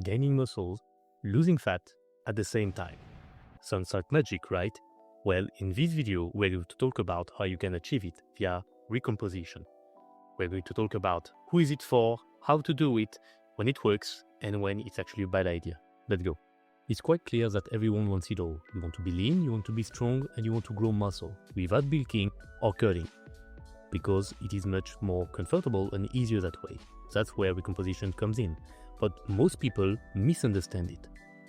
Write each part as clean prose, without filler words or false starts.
gaining muscles, losing fat at the same time. Sounds like magic, right? Well, in this video, we're going to talk about how you can achieve it via recomposition. We're going to talk about who is it for, how to do it, when it works, and when it's actually a bad idea. Let's go. It's quite clear that everyone wants it all. You want to be lean, you want to be strong, and you want to grow muscle without bulking or cutting, because it is much more comfortable and easier that way. That's where recomposition comes in. But most people misunderstand it.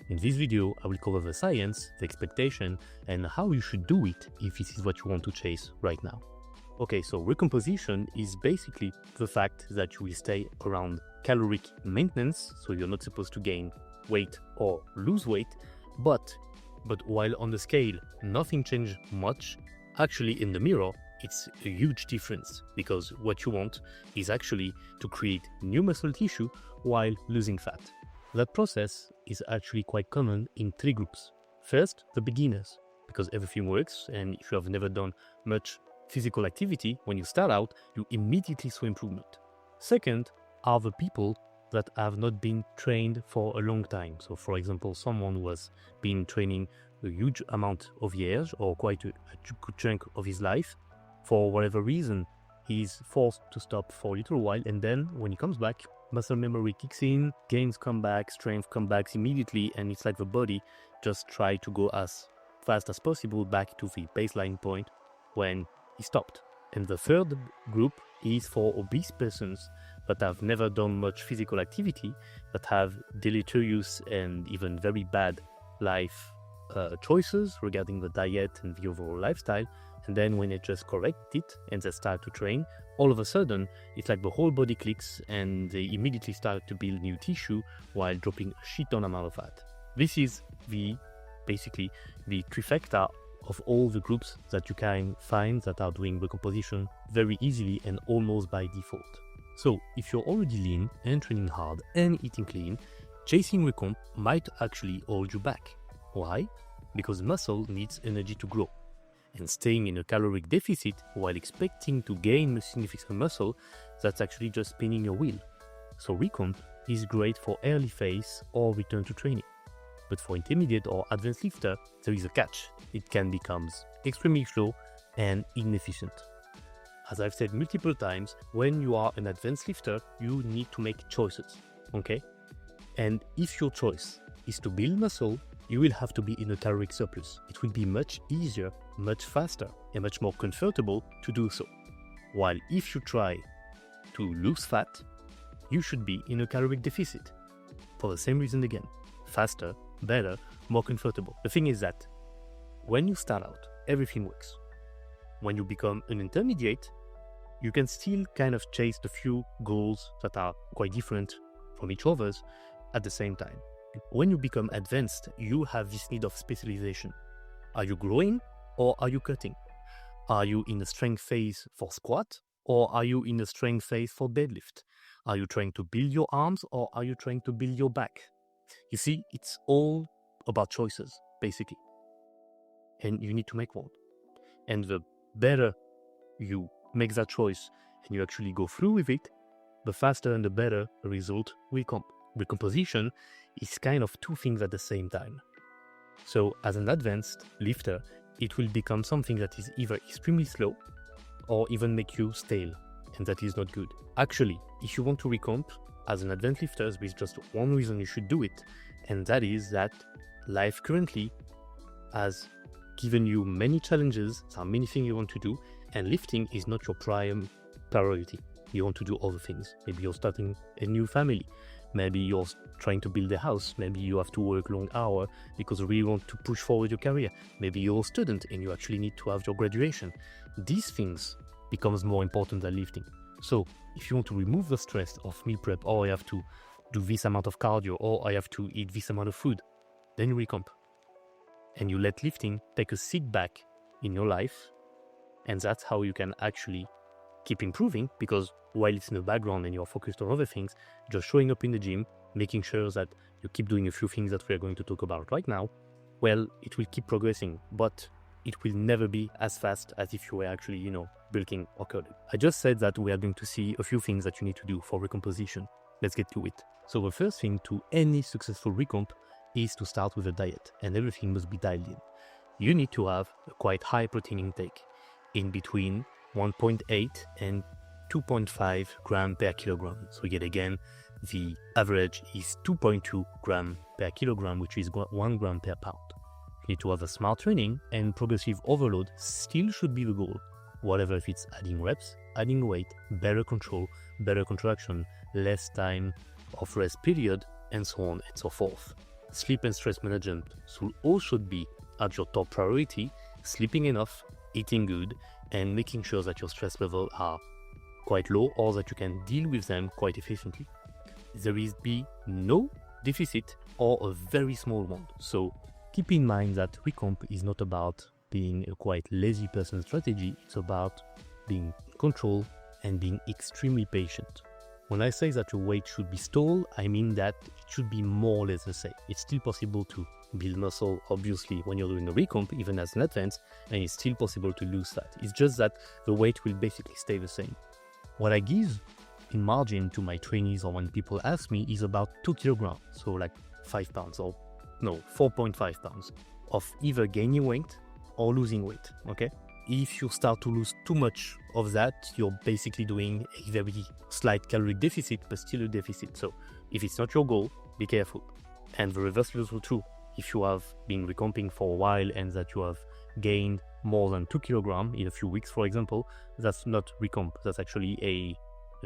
In this video, I will cover the science, the expectation, and how you should do it if this is what you want to chase right now. Okay, so recomposition is basically the fact that you will stay around caloric maintenance, so you're not supposed to gain weight or lose weight, but while on the scale nothing changed much, actually in the mirror it's a huge difference, because what you want is actually to create new muscle tissue while losing fat. That process is actually quite common in three groups. First, the beginners, because everything works, and if you have never done much physical activity, when you start out, you immediately see improvement. Second are the people that have not been trained for a long time. So for example, someone who has been training a huge amount of years or quite a good chunk of his life. For whatever reason, he's forced to stop for a little while, and then when he comes back, muscle memory kicks in, gains come back, strength comes back immediately, and it's like the body just try to go as fast as possible back to the baseline point when he stopped. And the third group is for obese persons that have never done much physical activity, that have deleterious and even very bad life choices regarding the diet and the overall lifestyle. And then when they just correct it and they start to train, all of a sudden it's like the whole body clicks and they immediately start to build new tissue while dropping a shit ton amount of fat. This is basically the trifecta of all the groups that you can find that are doing recomposition very easily and almost by default. So if you're already lean and training hard and eating clean, chasing recomp might actually hold you back. Why? Because muscle needs energy to grow. And staying in a caloric deficit while expecting to gain significant muscle, that's actually just spinning your wheel. So recomp is great for early phase or return to training. But for intermediate or advanced lifter, there is a catch. It can become extremely slow and inefficient. As I've said multiple times, when you are an advanced lifter, you need to make choices, okay? And if your choice is to build muscle, you will have to be in a caloric surplus. It will be much easier, much faster, and much more comfortable to do so. While if you try to lose fat, you should be in a caloric deficit. For the same reason again, faster, better, more comfortable. The thing is that when you start out, everything works. When you become an intermediate, you can still kind of chase the few goals that are quite different from each other's at the same time. When you become advanced, you have this need of specialization. Are you growing or are you cutting? Are you in a strength phase for squat or are you in a strength phase for deadlift? Are you trying to build your arms or are you trying to build your back? You see, it's all about choices, basically. And you need to make one. And the better you make that choice and you actually go through with it, the faster and the better the result will come. Recomposition is kind of two things at the same time. So as an advanced lifter, it will become something that is either extremely slow or even make you stale, and that is not good. Actually, if you want to recomp as an advanced lifter, there is just one reason you should do it, and that is that life currently has given you many challenges, there are many things you want to do, and lifting is not your prime priority. You want to do other things. Maybe you're starting a new family. Maybe you're trying to build a house. Maybe you have to work long hours because you really want to push forward your career. Maybe you're a student and you actually need to have your graduation. These things becomes more important than lifting. So if you want to remove the stress of meal prep, or I have to do this amount of cardio, or I have to eat this amount of food, then you recomp. And you let lifting take a seat back in your life. And that's how you can actually keep improving, because while it's in the background and you're focused on other things, just showing up in the gym, making sure that you keep doing a few things that we're going to talk about right now, well, it will keep progressing, but it will never be as fast as if you were actually, bulking or cutting. I just said that we are going to see a few things that you need to do for recomposition. Let's get to it. So the first thing to any successful recomp is to start with a diet, and everything must be dialed in. You need to have a quite high protein intake, in between 1.8 and 2.5 gram per kilogram. So yet again, the average is 2.2 gram per kilogram, which is 1 gram per pound. You need to have a smart training, and progressive overload still should be the goal. Whatever, if it's adding reps, adding weight, better control, better contraction, less time of rest period, and so on and so forth. Sleep and stress management all should be at your top priority, sleeping enough, eating good, and making sure that your stress levels are quite low or that you can deal with them quite efficiently. There is no deficit or a very small one. So keep in mind that recomp is not about being a quite lazy person strategy. It's about being in control and being extremely patient. When I say that your weight should be stalled, I mean that it should be more or less the same. It's still possible to build muscle, obviously, when you're doing a recomp, even as an advance, and it's still possible to lose fat. It's just that the weight will basically stay the same. What I give in margin to my trainees or when people ask me is about 2 kilograms, so like 5 pounds, or no, 4.5 pounds of either gaining weight or losing weight, okay? If you start to lose too much of that, you're basically doing a very slight caloric deficit, but still a deficit. So if it's not your goal, be careful. And the reverse is also true. If you have been recomping for a while and that you have gained more than 2 kilograms in a few weeks, for example, that's not recomp. That's actually a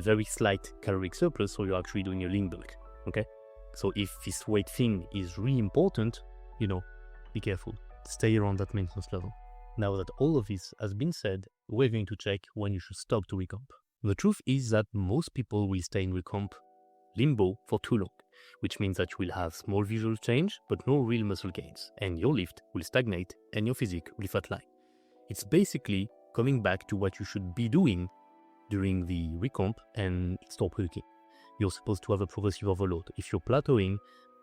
very slight caloric surplus, so you're actually doing a lean bulk, okay? So if this weight thing is really important, be careful. Stay around that maintenance level. Now that all of this has been said, we're going to check when you should stop to recomp. The truth is that most people will stay in recomp limbo for too long, which means that you will have small visual change but no real muscle gains, and your lift will stagnate and your physique will flatline. It's basically coming back to what you should be doing during the recomp and stop working. You're supposed to have a progressive overload. If you're plateauing,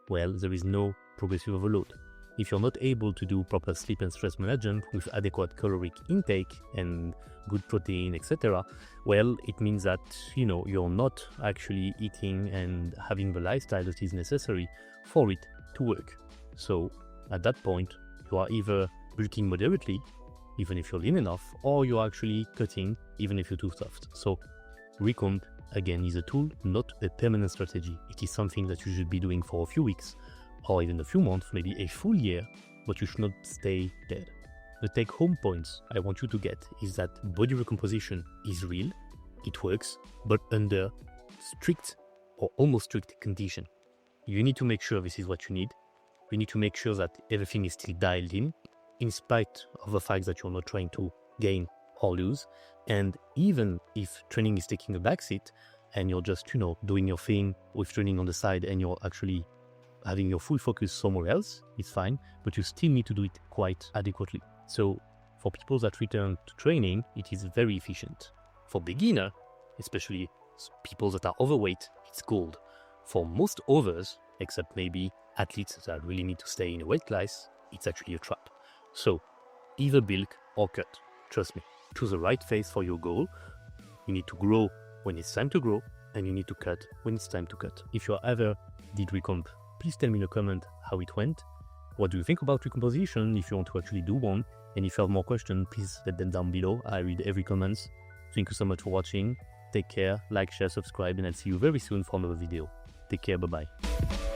well, there is no progressive overload. If you're not able to do proper sleep and stress management with adequate caloric intake and good protein, etc., well, it means that, you're not actually eating and having the lifestyle that is necessary for it to work. So at that point, you are either bulking moderately, even if you're lean enough, or you're actually cutting, even if you're too soft. So recomp, again, is a tool, not a permanent strategy. It is something that you should be doing for a few weeks, or even a few months, maybe a full year, but you should not stay dead. The take-home points I want you to get is that body recomposition is real, it works, but under strict or almost strict condition. You need to make sure this is what you need. You need to make sure that everything is still dialed in spite of the fact that you're not trying to gain or lose. And even if training is taking a backseat and you're just, doing your thing with training on the side and you're actually having your full focus somewhere else, it's fine, but you still need to do it quite adequately. So for people that return to training, it is very efficient. For beginner, especially people that are overweight, it's gold. For most others, except maybe athletes that really need to stay in a weight class, it's actually a trap. So either bulk or cut. Trust me, choose the right phase for your goal. You need to grow when it's time to grow, and you need to cut when it's time to cut. If you ever did recomp, please tell me in a comment how it went. What do you think about recomposition if you want to actually do one? And if you have more questions, please let them down below. I read every comment. Thank you so much for watching. Take care, like, share, subscribe, and I'll see you very soon for another video. Take care, bye-bye.